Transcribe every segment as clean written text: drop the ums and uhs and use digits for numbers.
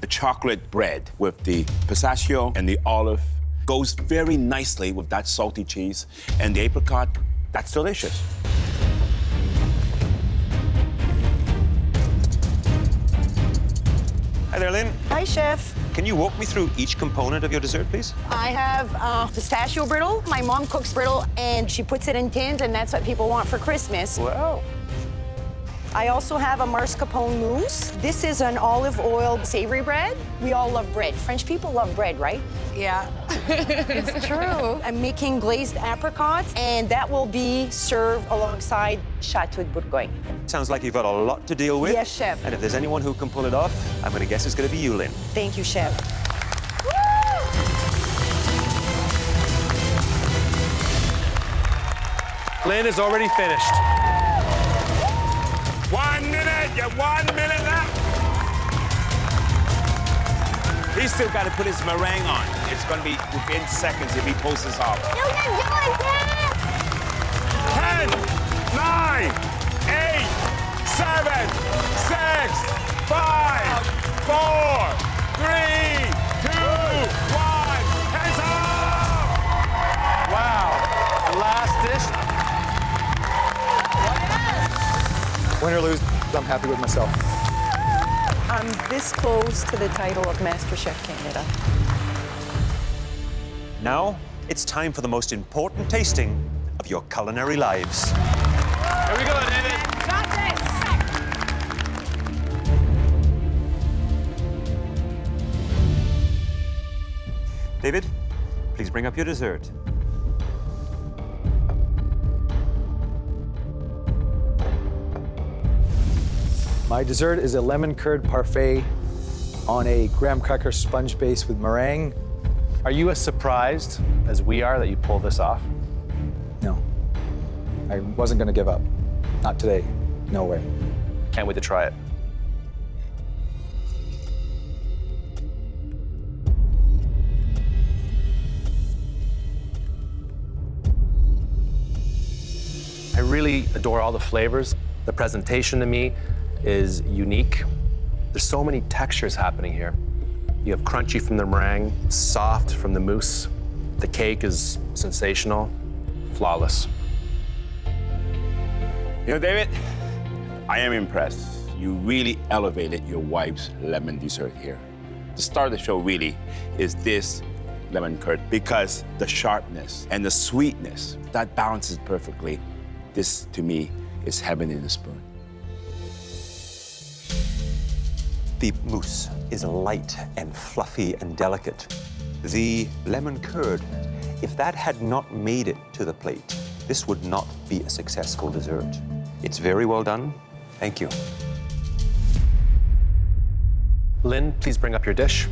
The chocolate bread with the pistachio and the olive goes very nicely with that salty cheese. And the apricot, that's delicious. Hi there, Lynn. Hi, Chef. Can you walk me through each component of your dessert, please? I have pistachio brittle. My mom cooks brittle, and she puts it in tins, and that's what people want for Christmas. Wow. I also have a mascarpone mousse. This is an olive oil savory bread. We all love bread. French people love bread, right? Yeah, it's true. I'm making glazed apricots, and that will be served alongside Chateau de Bourgogne. Sounds like you've got a lot to deal with. Yes, Chef. And if there's anyone who can pull it off, I'm going to guess it's going to be you, Lynn. Thank you, Chef. Lynn is already finished. 1 minute, you have 1 minute left. He's still got to put his meringue on. It's going to be within seconds if he pulls this off. You can do it, Dad! 10, 9, 8, 7, 6, 5, 4, 3, 2, 1. Hands up! Wow. Last dish. Win or lose, I'm happy with myself. I'm this close to the title of MasterChef Canada. Now, it's time for the most important tasting of your culinary lives. Here we go, David. Got this. David, please bring up your dessert. My dessert is a lemon curd parfait on a graham cracker sponge base with meringue. Are you as surprised as we are that you pulled this off? No, I wasn't gonna give up. Not today, no way. Can't wait to try it. I really adore all the flavors. The presentation to me is unique. There's so many textures happening here. You have crunchy from the meringue, soft from the mousse. The cake is sensational, flawless. You know, David, I am impressed. You really elevated your wife's lemon dessert here. The star of the show really is this lemon curd because the sharpness and the sweetness, that balances perfectly. This, to me, is heaven in a spoon. The mousse is light and fluffy and delicate. The lemon curd, if that had not made it to the plate, this would not be a successful dessert. It's very well done. Thank you. Lynn, please bring up your dish.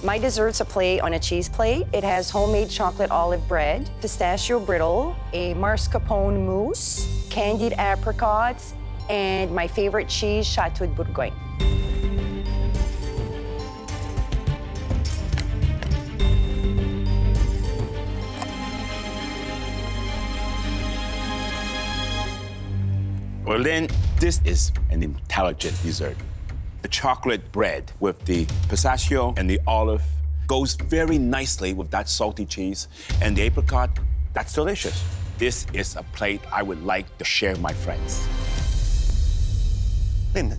My dessert's a plate on a cheese plate. It has homemade chocolate olive bread, pistachio brittle, a mascarpone mousse, candied apricots, and my favorite cheese, Chateau de Bourgogne. Well, then, this is an intelligent dessert. The chocolate bread with the pistachio and the olive goes very nicely with that salty cheese. And the apricot, that's delicious. This is a plate I would like to share with my friends. Lynn,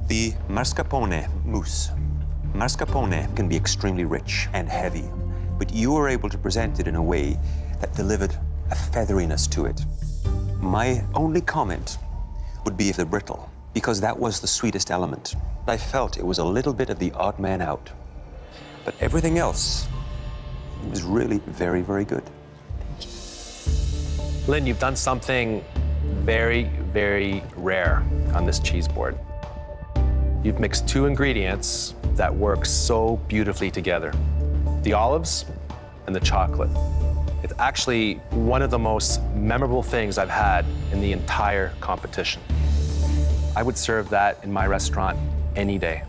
the mascarpone mousse. Mascarpone can be extremely rich and heavy, but you were able to present it in a way that delivered a featheriness to it. My only comment would be the brittle, because that was the sweetest element. I felt it was a little bit of the odd man out. But everything else was really very, very good. Lynn, you've done something very, very rare on this cheese board. You've mixed two ingredients that work so beautifully together. The olives and the chocolate. It's actually one of the most memorable things I've had in the entire competition. I would serve that in my restaurant any day.